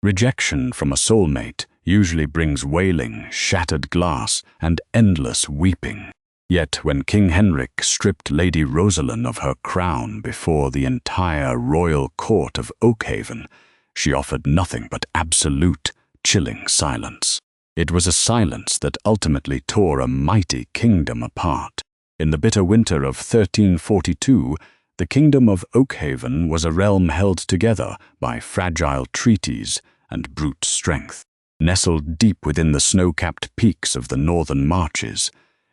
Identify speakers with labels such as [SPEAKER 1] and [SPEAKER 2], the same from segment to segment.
[SPEAKER 1] Rejection from a soulmate usually brings wailing, shattered glass, and endless weeping. Yet when King Henrik stripped Lady Rosalin of her crown before the entire royal court of Oakhaven, she offered nothing but absolute, chilling silence. It was a silence that ultimately tore a mighty kingdom apart. In the bitter winter of 1342, the kingdom of Oakhaven was a realm held together by fragile treaties and brute strength. Nestled deep within the snow-capped peaks of the northern marches,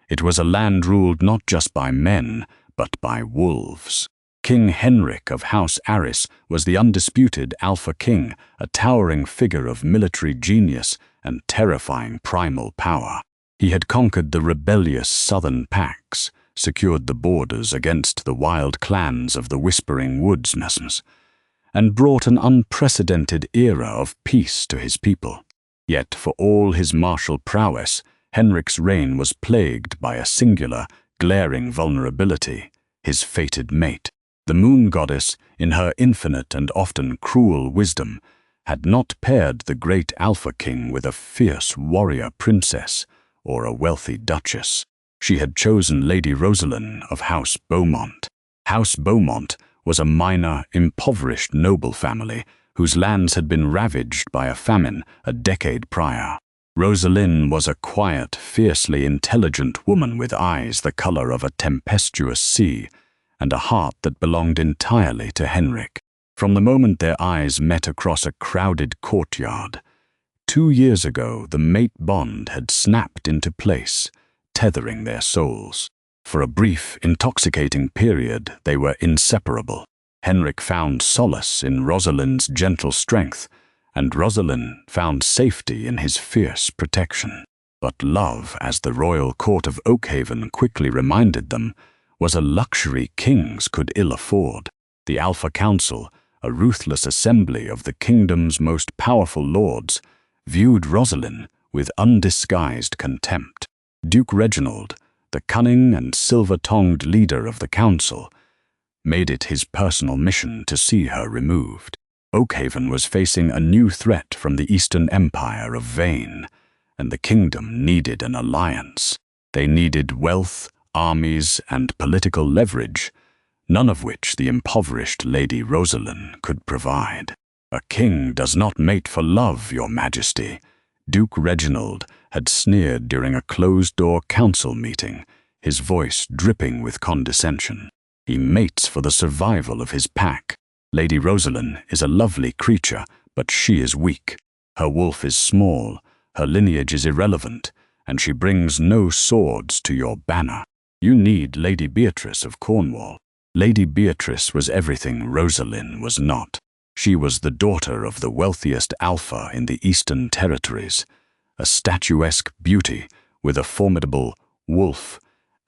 [SPEAKER 1] it was a land ruled not just by men, but by wolves. King Henrik of House Aris was the undisputed Alpha King, a towering figure of military genius and terrifying primal power. He had conquered the rebellious southern packs, secured the borders against the wild clans of the Whispering Woodsmans, and brought an unprecedented era of peace to his people. Yet for all his martial prowess, Henrik's reign was plagued by a singular, glaring vulnerability: his fated mate. The moon goddess, in her infinite and often cruel wisdom, had not paired the great Alpha King with a fierce warrior princess or a wealthy duchess. She had chosen Lady Rosalin of House Beaumont. House Beaumont was a minor, impoverished noble family whose lands had been ravaged by a famine a decade prior. Rosalin was a quiet, fiercely intelligent woman with eyes the color of a tempestuous sea and a heart that belonged entirely to Henrik. From the moment their eyes met across a crowded courtyard, 2 years ago the mate bond had snapped into place, tethering their souls. For a brief, intoxicating period, they were inseparable. Henrik found solace in Rosalin's gentle strength, and Rosalin found safety in his fierce protection. But love, as the royal court of Oakhaven quickly reminded them, was a luxury kings could ill afford. The Alpha Council, a ruthless assembly of the kingdom's most powerful lords, viewed Rosalin with undisguised contempt. Duke Reginald, the cunning and silver-tongued leader of the council, made it his personal mission to see her removed. Oakhaven was facing a new threat from the Eastern Empire of Vane, and the kingdom needed an alliance. They needed wealth, armies, and political leverage, none of which the impoverished Lady Rosalin could provide. "A king does not mate for love, your majesty," Duke Reginald had sneered during a closed-door council meeting, his voice dripping with condescension. "He mates for the survival of his pack. Lady Rosalin is a lovely creature, but she is weak. Her wolf is small, her lineage is irrelevant, and she brings no swords to your banner. You need Lady Beatrice of Cornwall." Lady Beatrice was everything Rosalin was not. She was the daughter of the wealthiest alpha in the Eastern Territories, a statuesque beauty with a formidable wolf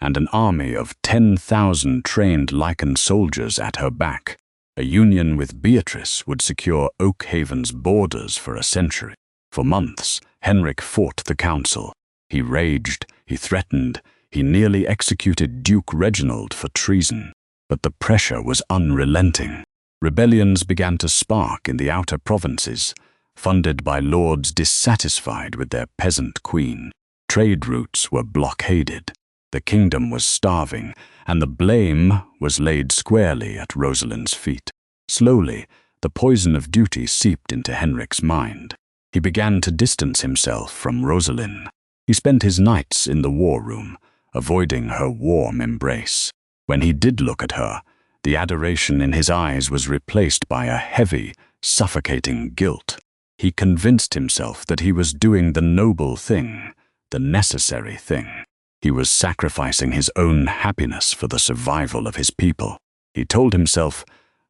[SPEAKER 1] and an army of 10,000 trained Lycan soldiers at her back. A union with Beatrice would secure Oakhaven's borders for a century. For months, Henrik fought the council. He raged, he threatened, he nearly executed Duke Reginald for treason. But the pressure was unrelenting. Rebellions began to spark in the outer provinces, funded by lords dissatisfied with their peasant queen. Trade routes were blockaded. The kingdom was starving, and the blame was laid squarely at Rosalin's feet. Slowly, the poison of duty seeped into Henrik's mind. He began to distance himself from Rosalin. He spent his nights in the war room, avoiding her warm embrace. When he did look at her, the adoration in his eyes was replaced by a heavy, suffocating guilt. He convinced himself that he was doing the noble thing, the necessary thing. He was sacrificing his own happiness for the survival of his people. He told himself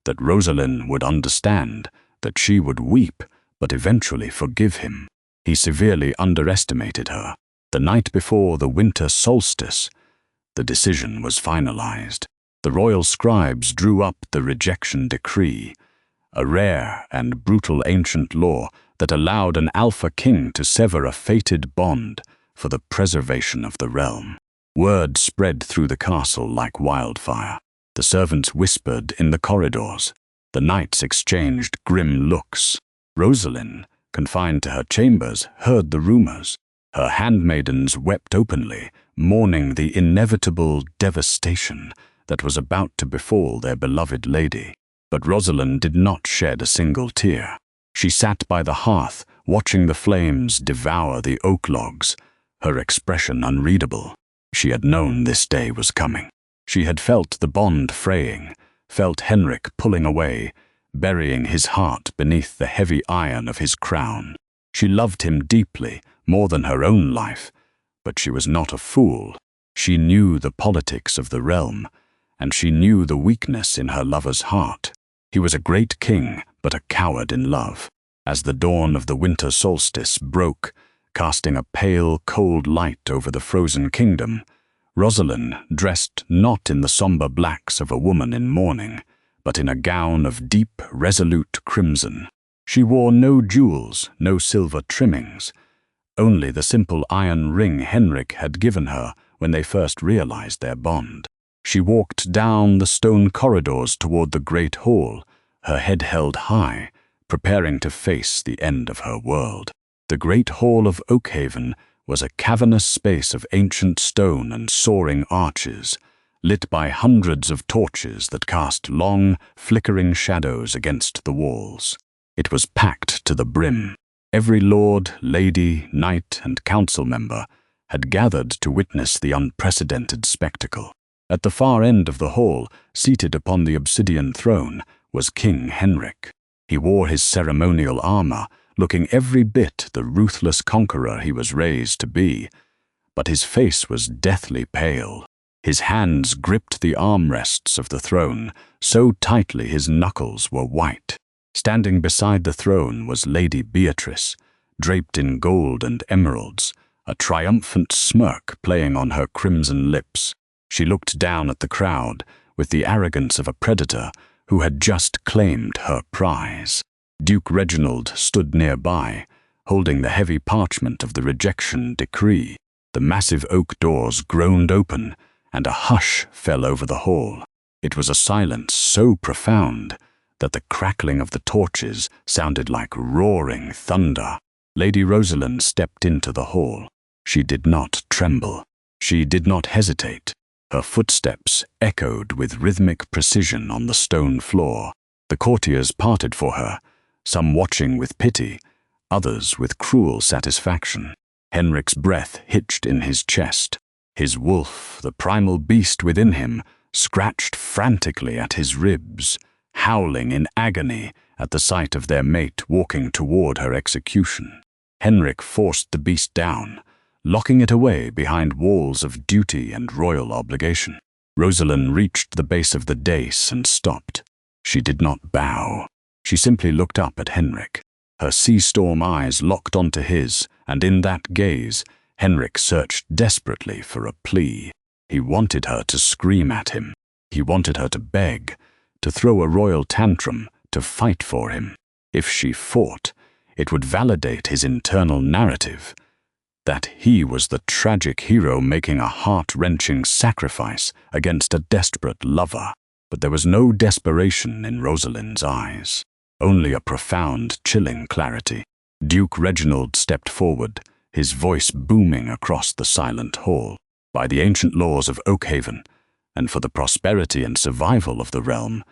[SPEAKER 1] that Rosalin would understand, that she would weep, but eventually forgive him. He severely underestimated her. The night before the winter solstice, the decision was finalized. The royal scribes drew up the Rejection Decree, a rare and brutal ancient law that allowed an Alpha King to sever a fated bond for the preservation of the realm. Word spread through the castle like wildfire. The servants whispered in the corridors. The knights exchanged grim looks. Rosalin, confined to her chambers, heard the rumors. Her handmaidens wept openly, mourning the inevitable devastation that was about to befall their beloved lady. But Rosalin did not shed a single tear. She sat by the hearth, watching the flames devour the oak logs, her expression unreadable. She had known this day was coming. She had felt the bond fraying, felt Henrik pulling away, burying his heart beneath the heavy iron of his crown. She loved him deeply, more than her own life, but she was not a fool. She knew the politics of the realm, and she knew the weakness in her lover's heart. He was a great king, but a coward in love. As the dawn of the winter solstice broke, casting a pale, cold light over the frozen kingdom, Rosalin, dressed not in the somber blacks of a woman in mourning, but in a gown of deep, resolute crimson. She wore no jewels, no silver trimmings, only the simple iron ring Henrik had given her when they first realized their bond. She walked down the stone corridors toward the great hall, her head held high, preparing to face the end of her world. The great hall of Oakhaven was a cavernous space of ancient stone and soaring arches, lit by hundreds of torches that cast long, flickering shadows against the walls. It was packed to the brim. Every lord, lady, knight, and council member had gathered to witness the unprecedented spectacle. At the far end of the hall, seated upon the obsidian throne, was King Henrik. He wore his ceremonial armor, looking every bit the ruthless conqueror he was raised to be, but his face was deathly pale. His hands gripped the armrests of the throne so tightly his knuckles were white. Standing beside the throne was Lady Beatrice, draped in gold and emeralds, a triumphant smirk playing on her crimson lips. She looked down at the crowd with the arrogance of a predator who had just claimed her prize. Duke Reginald stood nearby, holding the heavy parchment of the Rejection decree. The massive oak doors groaned open, and a hush fell over the hall. It was a silence so profound that the crackling of the torches sounded like roaring thunder. Lady Rosalin stepped into the hall. She did not tremble. She did not hesitate. Her footsteps echoed with rhythmic precision on the stone floor. The courtiers parted for her, some watching with pity, others with cruel satisfaction. Henrik's breath hitched in his chest. His wolf, the primal beast within him, scratched frantically at his ribs, howling in agony at the sight of their mate walking toward her execution. Henrik forced the beast down, locking it away behind walls of duty and royal obligation. Rosalin reached the base of the dais and stopped. She did not bow. She simply looked up at Henrik. Her sea-storm eyes locked onto his, and in that gaze, Henrik searched desperately for a plea. He wanted her to scream at him. He wanted her to beg, to throw a royal tantrum, to fight for him. If she fought, it would validate his internal narrative, that he was the tragic hero making a heart-wrenching sacrifice against a desperate lover. But there was no desperation in Rosalin's eyes, only a profound, chilling clarity. Duke Reginald stepped forward, his voice booming across the silent hall. By the ancient laws of Oakhaven, and for the prosperity and survival of the realm,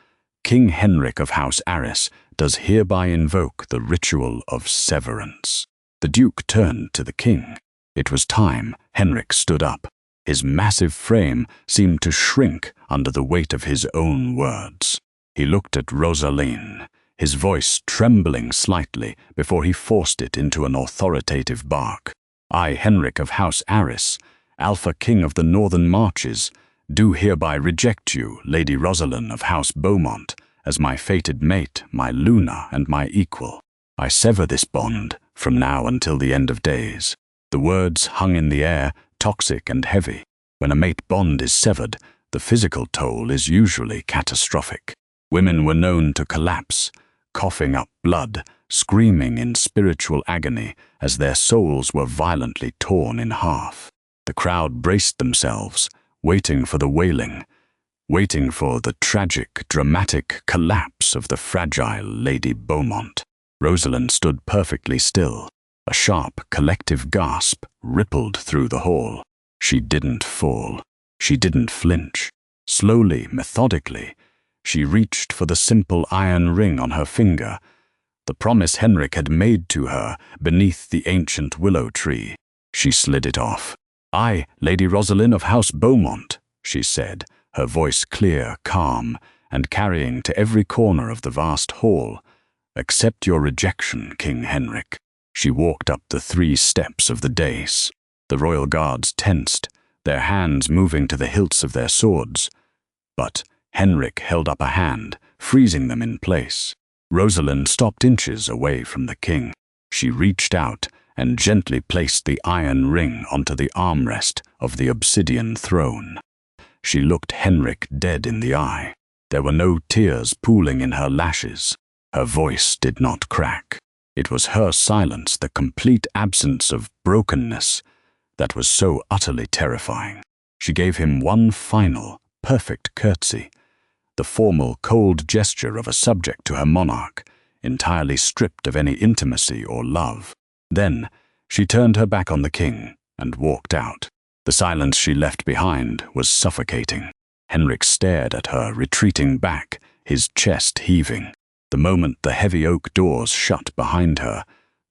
[SPEAKER 1] King Henrik of House Arys does hereby invoke the ritual of severance. The Duke turned to the king. It was time. Henrik stood up. His massive frame seemed to shrink under the weight of his own words. He looked at Rosalin, his voice trembling slightly before he forced it into an authoritative bark. I, Henrik of House Arys, Alpha King of the Northern Marches, do hereby reject you, Lady Rosalin of House Beaumont, as my fated mate, my Luna, and my equal. I sever this bond from now until the end of days. The words hung in the air, toxic and heavy. When a mate bond is severed, the physical toll is usually catastrophic. Women were known to collapse, coughing up blood, screaming in spiritual agony as their souls were violently torn in half. The crowd braced themselves, waiting for the wailing, waiting for the tragic, dramatic collapse of the fragile Lady Beaumont. Rosalin stood perfectly still. A sharp, collective gasp rippled through the hall. She didn't fall. She didn't flinch. Slowly, methodically, she reached for the simple iron ring on her finger, the promise Henrik had made to her beneath the ancient willow tree. She slid it off. "I, Lady Rosalin of House Beaumont," she said, her voice clear, calm, and carrying to every corner of the vast hall, "accept your rejection, King Henrik." She walked up the 3 steps of the dais. The royal guards tensed, their hands moving to the hilts of their swords. But Henrik held up a hand, freezing them in place. Rosalin stopped inches away from the king. She reached out and gently placed the iron ring onto the armrest of the obsidian throne. She looked Henrik dead in the eye. There were no tears pooling in her lashes. Her voice did not crack. It was her silence, the complete absence of brokenness, that was so utterly terrifying. She gave him one final, perfect curtsy, the formal, cold gesture of a subject to her monarch, entirely stripped of any intimacy or love. Then she turned her back on the king and walked out. The silence she left behind was suffocating. Henrik stared at her, retreating back, his chest heaving. The moment the heavy oak doors shut behind her,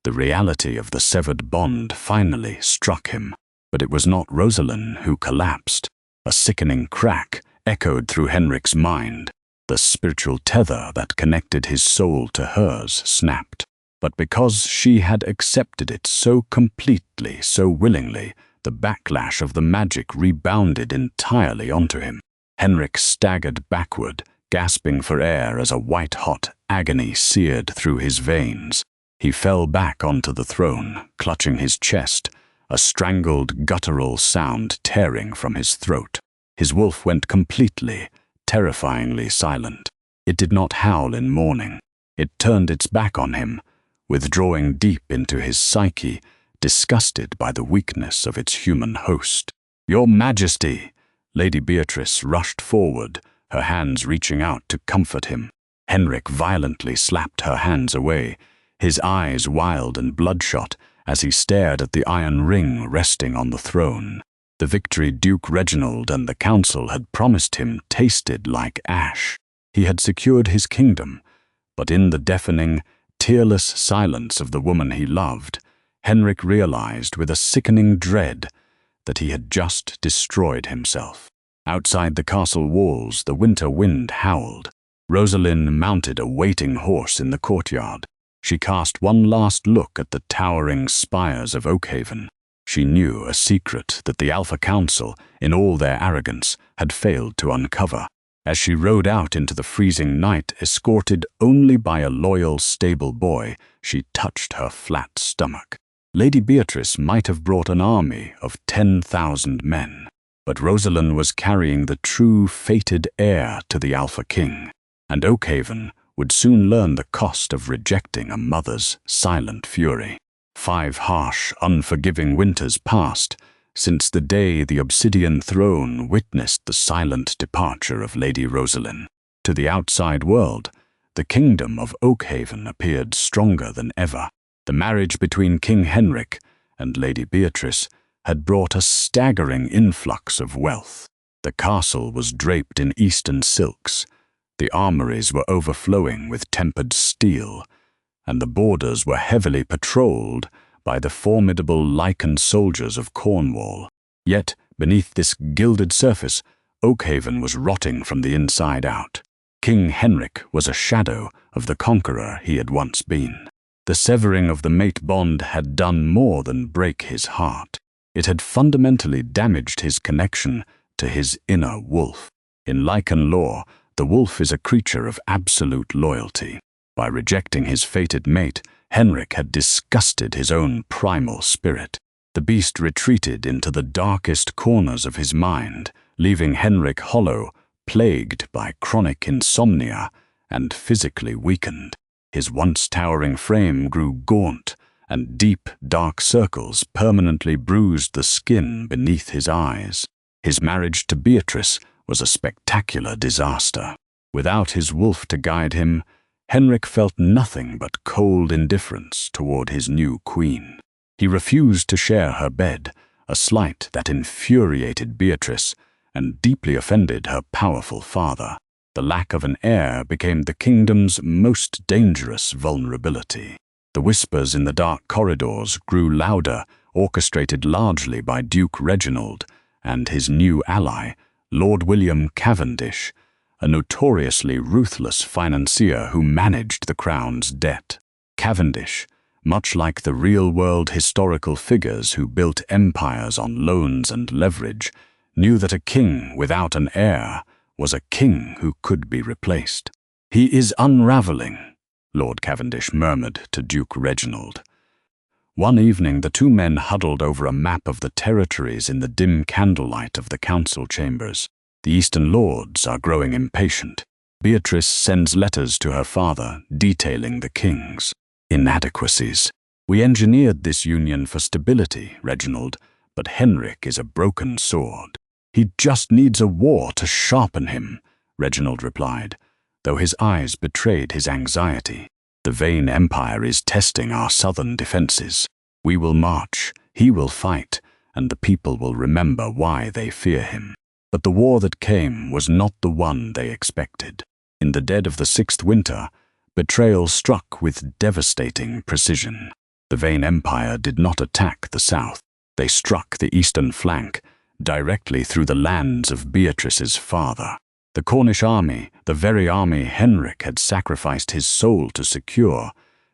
[SPEAKER 1] the reality of the severed bond finally struck him. But it was not Rosalin who collapsed. A sickening crack echoed through Henrik's mind. The spiritual tether that connected his soul to hers snapped. But because she had accepted it so completely, so willingly, the backlash of the magic rebounded entirely onto him. Henrik staggered backward, gasping for air as a white-hot agony seared through his veins. He fell back onto the throne, clutching his chest, a strangled, guttural sound tearing from his throat. His wolf went completely, terrifyingly silent. It did not howl in mourning. It turned its back on him, withdrawing deep into his psyche, disgusted by the weakness of its human host. "Your Majesty!" Lady Beatrice rushed forward, her hands reaching out to comfort him. Henrik violently slapped her hands away, his eyes wild and bloodshot as he stared at the iron ring resting on the throne. The victory Duke Reginald and the council had promised him tasted like ash. He had secured his kingdom, but in the deafening, tearless silence of the woman he loved, Henrik realized with a sickening dread that he had just destroyed himself. Outside the castle walls, the winter wind howled. Rosalin mounted a waiting horse in the courtyard. She cast one last look at the towering spires of Oakhaven. She knew a secret that the Alpha Council, in all their arrogance, had failed to uncover. As she rode out into the freezing night, escorted only by a loyal stable boy, she touched her flat stomach. Lady Beatrice might have brought an army of 10,000 men, but Rosalin was carrying the true fated heir to the Alpha King, and Oakhaven would soon learn the cost of rejecting a mother's silent fury. 5 harsh, unforgiving winters passed since the day the obsidian throne witnessed the silent departure of Lady Rosalin. To the outside world, the kingdom of Oakhaven appeared stronger than ever. The marriage between King Henrik and Lady Beatrice had brought a staggering influx of wealth. The castle was draped in eastern silks, the armories were overflowing with tempered steel, and the borders were heavily patrolled by the formidable Lycan soldiers of Cornwall. Yet, beneath this gilded surface, Oakhaven was rotting from the inside out. King Henrik was a shadow of the conqueror he had once been. The severing of the mate bond had done more than break his heart. It had fundamentally damaged his connection to his inner wolf. In Lycan lore, the wolf is a creature of absolute loyalty. By rejecting his fated mate, Henrik had disgusted his own primal spirit. The beast retreated into the darkest corners of his mind, leaving Henrik hollow, plagued by chronic insomnia and physically weakened. His once towering frame grew gaunt, and deep, dark circles permanently bruised the skin beneath his eyes. His marriage to Beatrice was a spectacular disaster. Without his wolf to guide him, Henrik felt nothing but cold indifference toward his new queen. He refused to share her bed, a slight that infuriated Beatrice and deeply offended her powerful father. The lack of an heir became the kingdom's most dangerous vulnerability. The whispers in the dark corridors grew louder, orchestrated largely by Duke Reginald and his new ally, Lord William Cavendish, a notoriously ruthless financier who managed the crown's debt. Cavendish, much like the real-world historical figures who built empires on loans and leverage, knew that a king without an heir was a king who could be replaced. "He is unraveling," Lord Cavendish murmured to Duke Reginald. One evening, the two men huddled over a map of the territories in the dim candlelight of the council chambers. The Eastern lords are growing impatient. Beatrice sends letters to her father detailing the king's inadequacies. "We engineered this union for stability, Reginald, but Henrik is a broken sword." "He just needs a war to sharpen him," Reginald replied, though his eyes betrayed his anxiety. "The vain empire is testing our southern defenses. We will march, he will fight, and the people will remember why they fear him." But the war that came was not the one they expected. In the dead of the 6th winter, betrayal struck with devastating precision. The vain empire did not attack the south. They struck the eastern flank, directly through the lands of Beatrice's father. The Cornish army, the very army Henrik had sacrificed his soul to secure,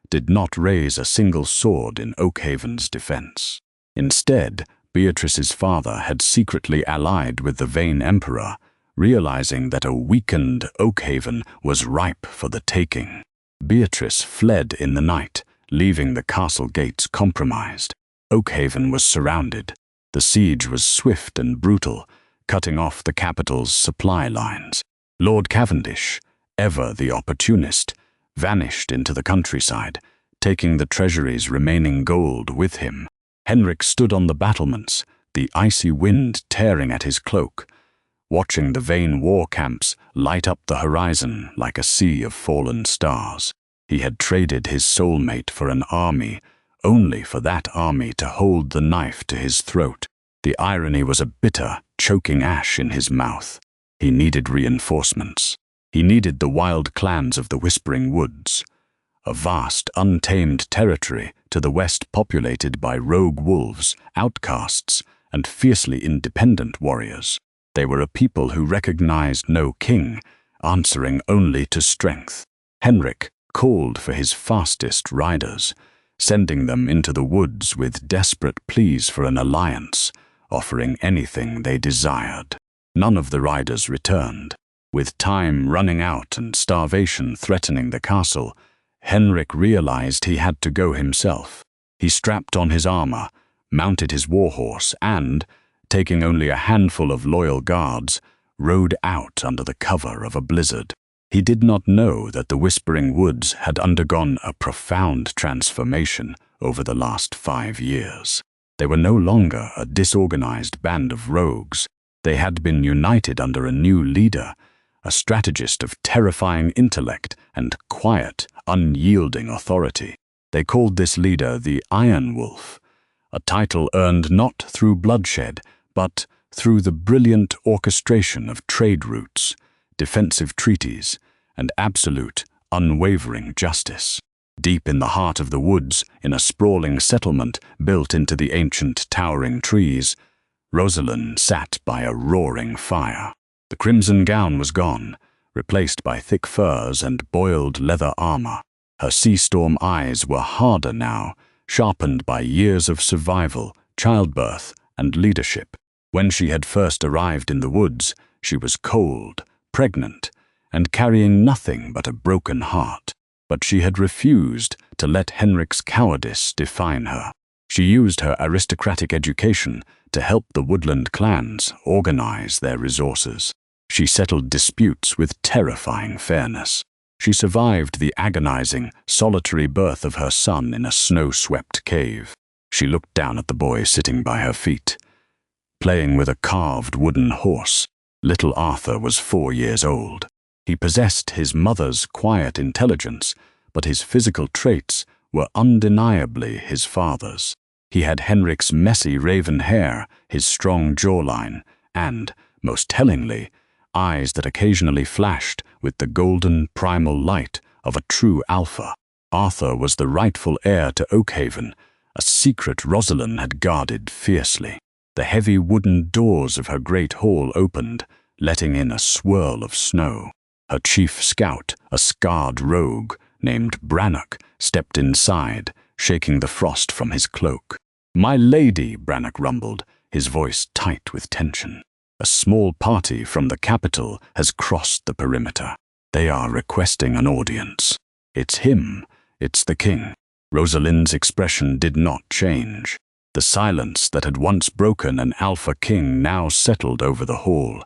[SPEAKER 1] did not raise a single sword in Oakhaven's defense. Instead, Beatrice's father had secretly allied with the vain emperor, realizing that a weakened Oakhaven was ripe for the taking. Beatrice fled in the night, leaving the castle gates compromised. Oakhaven was surrounded. The siege was swift and brutal, cutting off the capital's supply lines. Lord Cavendish, ever the opportunist, vanished into the countryside, taking the treasury's remaining gold with him. Henrik stood on the battlements, the icy wind tearing at his cloak, watching the vain war camps light up the horizon like a sea of fallen stars. He had traded his soulmate for an army, only for that army to hold the knife to his throat. The irony was a bitter, choking ash in his mouth. He needed reinforcements. He needed the wild clans of the Whispering Woods, a vast, untamed territory to the west populated by rogue wolves, outcasts, and fiercely independent warriors. They were a people who recognized no king, answering only to strength. Henrik called for his fastest riders, sending them into the woods with desperate pleas for an alliance, offering anything they desired. None of the riders returned. With time running out and starvation threatening the castle, Henrik realized he had to go himself. He strapped on his armor, mounted his warhorse, and, taking only a handful of loyal guards, rode out under the cover of a blizzard. He did not know that the Whispering Woods had undergone a profound transformation over the last 5 years. They were no longer a disorganized band of rogues. They had been united under a new leader, a strategist of terrifying intellect and quiet, unyielding authority. They called this leader the Iron Wolf, a title earned not through bloodshed, but through the brilliant orchestration of trade routes, defensive treaties, and absolute, unwavering justice. Deep in the heart of the woods, in a sprawling settlement built into the ancient towering trees, Rosalin sat by a roaring fire. The crimson gown was gone, replaced by thick furs and boiled leather armor. Her sea-storm eyes were harder now, sharpened by years of survival, childbirth, and leadership. When she had first arrived in the woods, she was cold, pregnant, and carrying nothing but a broken heart. But she had refused to let Henrik's cowardice define her. She used her aristocratic education to help the woodland clans organize their resources. She settled disputes with terrifying fairness. She survived the agonizing, solitary birth of her son in a snow-swept cave. She looked down at the boy sitting by her feet, playing with a carved wooden horse. Little Arthur was 4 years old. He possessed his mother's quiet intelligence, but his physical traits were undeniably his father's. He had Henrik's messy raven hair, his strong jawline, and, most tellingly, eyes that occasionally flashed with the golden primal light of a true alpha. Arthur was the rightful heir to Oakhaven, a secret Rosalin had guarded fiercely. The heavy wooden doors of her great hall opened, letting in a swirl of snow. Her chief scout, a scarred rogue named Brannock, stepped inside, shaking the frost from his cloak. "My lady," Brannock rumbled, his voice tight with tension. "A small party from the capital has crossed the perimeter. They are requesting an audience." "It's him. It's the king." Rosalin's expression did not change. The silence that had once broken an alpha king now settled over the hall,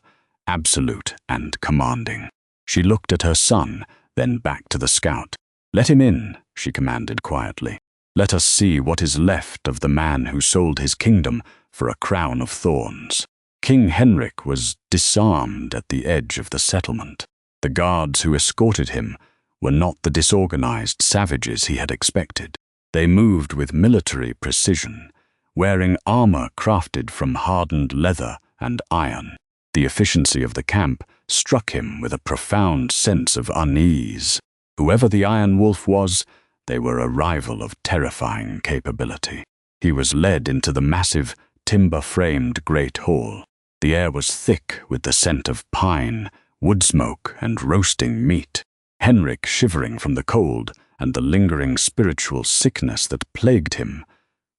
[SPEAKER 1] absolute and commanding. She looked at her son, then back to the scout. "Let him in," she commanded quietly. "Let us see what is left of the man who sold his kingdom for a crown of thorns." King Henrik was disarmed at the edge of the settlement. The guards who escorted him were not the disorganized savages he had expected. They moved with military precision, wearing armor crafted from hardened leather and iron. The efficiency of the camp struck him with a profound sense of unease. Whoever the Iron Wolf was, they were a rival of terrifying capability. He was led into the massive, timber-framed great hall. The air was thick with the scent of pine, wood smoke, and roasting meat. Henrik, shivering from the cold and the lingering spiritual sickness that plagued him,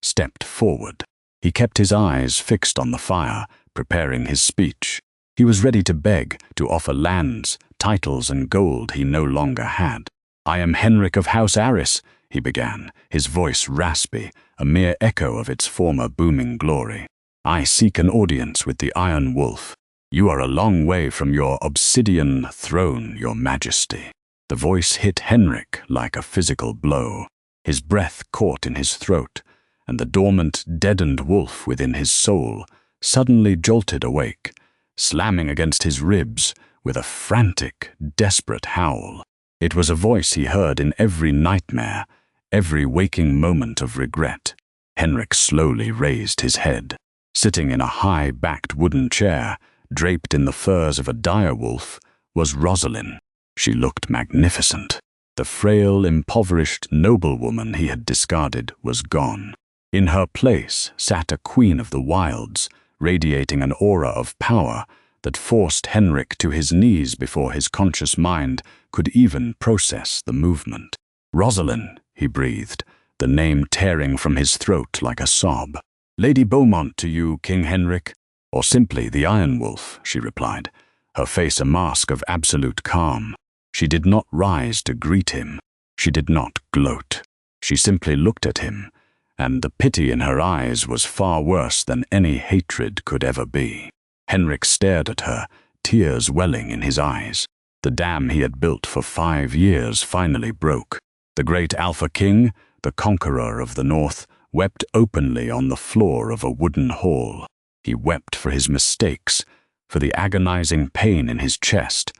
[SPEAKER 1] stepped forward. He kept his eyes fixed on the fire, preparing his speech. He was ready to beg, to offer lands, titles, and gold he no longer had. "I am Henrik of House Aris," he began, his voice raspy, a mere echo of its former booming glory. "I seek an audience with the Iron Wolf. You are a long way from your obsidian throne, your majesty." The voice hit Henrik like a physical blow. His breath caught in his throat, and the dormant, deadened wolf within his soul suddenly jolted awake, slamming against his ribs with a frantic, desperate howl. It was a voice he heard in every nightmare, every waking moment of regret. Henrik slowly raised his head. Sitting in a high-backed wooden chair, draped in the furs of a direwolf, was Rosalin. She looked magnificent. The frail, impoverished noblewoman he had discarded was gone. In her place sat a queen of the wilds, radiating an aura of power that forced Henrik to his knees before his conscious mind could even process the movement. "Rosalin," he breathed, the name tearing from his throat like a sob. "Lady Beaumont to you, King Henrik." "Or simply the Iron Wolf," she replied, her face a mask of absolute calm. She did not rise to greet him. She did not gloat. She simply looked at him, and the pity in her eyes was far worse than any hatred could ever be. Henrik stared at her, tears welling in his eyes. The dam he had built for 5 years finally broke. The great Alpha King, the conqueror of the North, wept openly on the floor of a wooden hall. He wept for his mistakes, for the agonizing pain in his chest,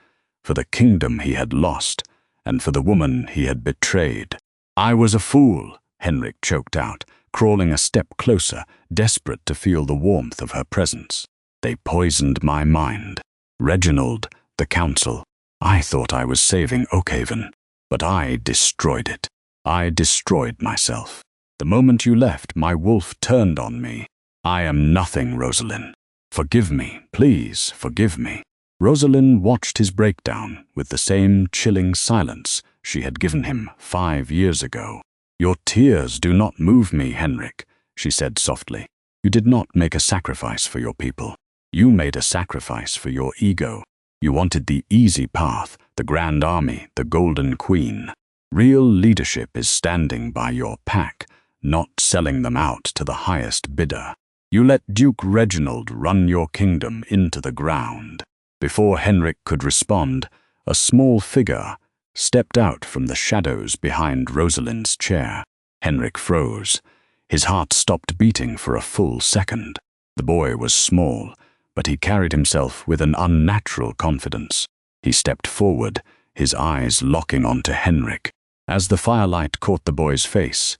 [SPEAKER 1] for the kingdom he had lost, and for the woman he had betrayed. "I was a fool," Henrik choked out, crawling a step closer, desperate to feel the warmth of her presence. "They poisoned my mind. Reginald, the council. I thought I was saving Oakhaven, but I destroyed it. I destroyed myself. The moment you left, my wolf turned on me. I am nothing, Rosalin. Forgive me, please forgive me." Rosalin watched his breakdown with the same chilling silence she had given him 5 years ago. "Your tears do not move me, Henrik," she said softly. "You did not make a sacrifice for your people. You made a sacrifice for your ego. You wanted the easy path, the grand army, the golden queen. Real leadership is standing by your pack, not selling them out to the highest bidder. You let Duke Reginald run your kingdom into the ground." Before Henrik could respond, a small figure stepped out from the shadows behind Rosalin's chair. Henrik froze. His heart stopped beating for a full second. The boy was small, but he carried himself with an unnatural confidence. He stepped forward, his eyes locking onto Henrik. As the firelight caught the boy's face,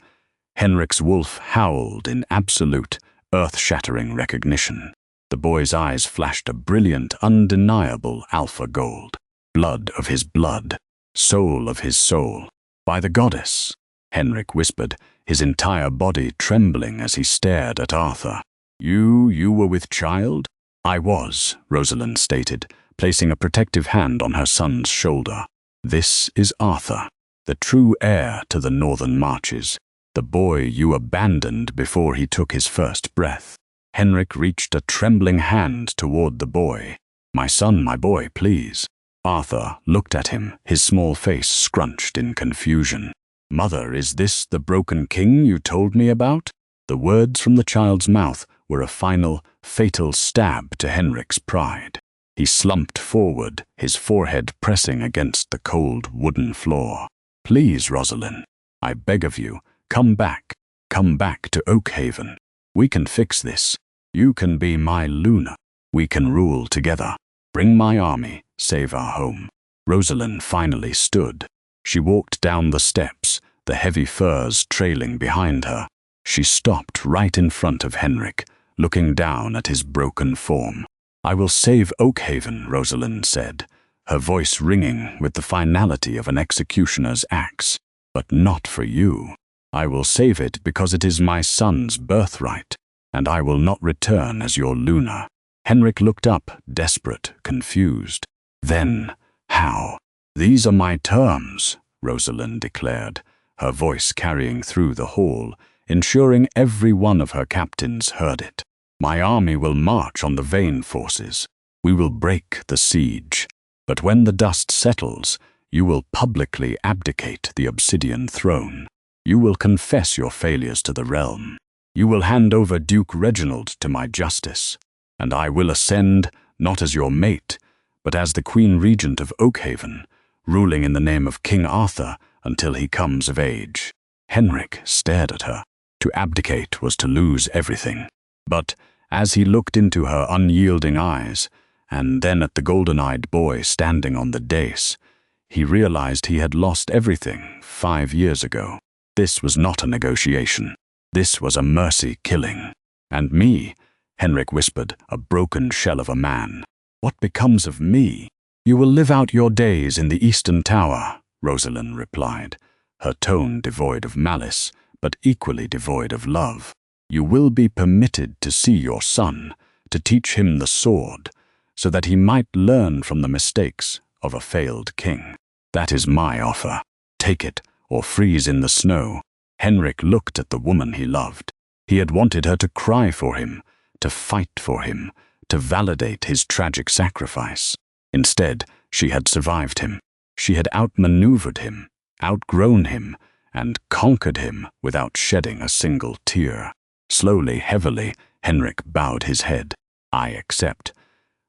[SPEAKER 1] Henrik's wolf howled in absolute, earth-shattering recognition. The boy's eyes flashed a brilliant, undeniable alpha gold. Blood of his blood, soul of his soul. By the goddess, Henrik whispered, his entire body trembling as he stared at Arthur. You were with child? I was, Rosalin stated, placing a protective hand on her son's shoulder. This is Arthur, the true heir to the northern marches, the boy you abandoned before he took his first breath. Henrik reached a trembling hand toward the boy. My son, my boy, please. Arthur looked at him, his small face scrunched in confusion. Mother, is this the broken king you told me about? The words from the child's mouth were a final, fatal stab to Henrik's pride. He slumped forward, his forehead pressing against the cold wooden floor. Please, Rosalin, I beg of you, come back to Oakhaven. We can fix this. You can be my Luna. We can rule together. Bring my army, save our home. Rosalin finally stood. She walked down the steps, the heavy furs trailing behind her. She stopped right in front of Henrik, looking down at his broken form. I will save Oakhaven, Rosalin said, her voice ringing with the finality of an executioner's axe. But not for you. I will save it because it is my son's birthright, and I will not return as your Luna. Henrik looked up, desperate, confused. Then, how? These are my terms, Rosalin declared, her voice carrying through the hall, ensuring every one of her captains heard it. My army will march on the Vane forces. We will break the siege. But when the dust settles, you will publicly abdicate the obsidian throne. You will confess your failures to the realm. You will hand over Duke Reginald to my justice, and I will ascend not as your mate, but as the Queen Regent of Oakhaven, ruling in the name of King Arthur until he comes of age. Henrik stared at her. To abdicate was to lose everything. But as he looked into her unyielding eyes, and then at the golden-eyed boy standing on the dais, he realized he had lost everything 5 years ago. This was not a negotiation. This was a mercy killing. And me, Henrik whispered, a broken shell of a man. What becomes of me? You will live out your days in the Eastern Tower, Rosalin replied, her tone devoid of malice, but equally devoid of love. You will be permitted to see your son, to teach him the sword, so that he might learn from the mistakes of a failed king. That is my offer. Take it, or freeze in the snow. Henrik looked at the woman he loved. He had wanted her to cry for him, to fight for him, to validate his tragic sacrifice. Instead, she had survived him. She had outmaneuvered him, outgrown him, and conquered him without shedding a single tear. Slowly, heavily, Henrik bowed his head. I accept.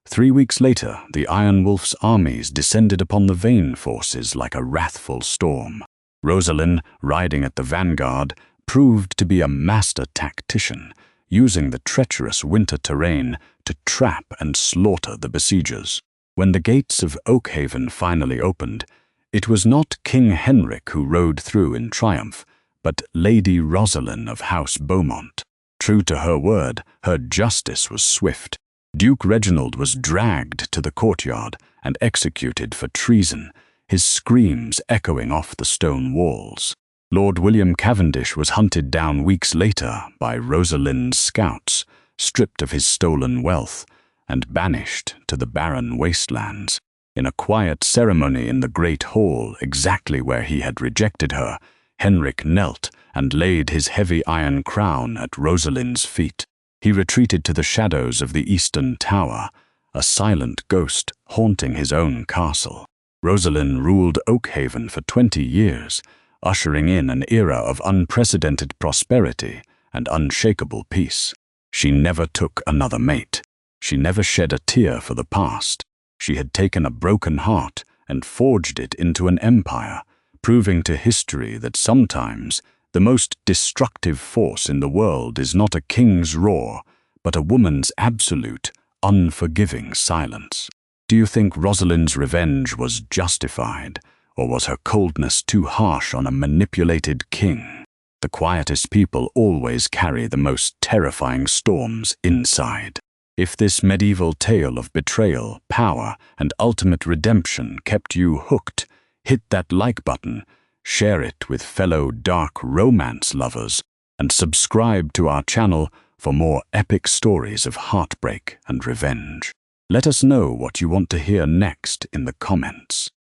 [SPEAKER 1] 3 weeks later, the Iron Wolf's armies descended upon the Vane forces like a wrathful storm. Rosalin, riding at the vanguard, proved to be a master tactician, using the treacherous winter terrain to trap and slaughter the besiegers. When the gates of Oakhaven finally opened, it was not King Henrik who rode through in triumph, but Lady Rosalin of House Beaumont. True to her word, her justice was swift. Duke Reginald was dragged to the courtyard and executed for treason, his screams echoing off the stone walls. Lord William Cavendish was hunted down weeks later by Rosalin's scouts, stripped of his stolen wealth, and banished to the barren wastelands. In a quiet ceremony in the great hall, exactly where he had rejected her, Henrik knelt and laid his heavy iron crown at Rosalin's feet. He retreated to the shadows of the Eastern Tower, a silent ghost haunting his own castle. Rosalin ruled Oakhaven for 20 years, ushering in an era of unprecedented prosperity and unshakable peace. She never took another mate. She never shed a tear for the past. She had taken a broken heart and forged it into an empire, proving to history that sometimes the most destructive force in the world is not a king's roar, but a woman's absolute, unforgiving silence. Do you think Rosalin's revenge was justified, or was her coldness too harsh on a manipulated king? The quietest people always carry the most terrifying storms inside. If this medieval tale of betrayal, power, and ultimate redemption kept you hooked, hit that like button, share it with fellow dark romance lovers, and subscribe to our channel for more epic stories of heartbreak and revenge. Let us know what you want to hear next in the comments.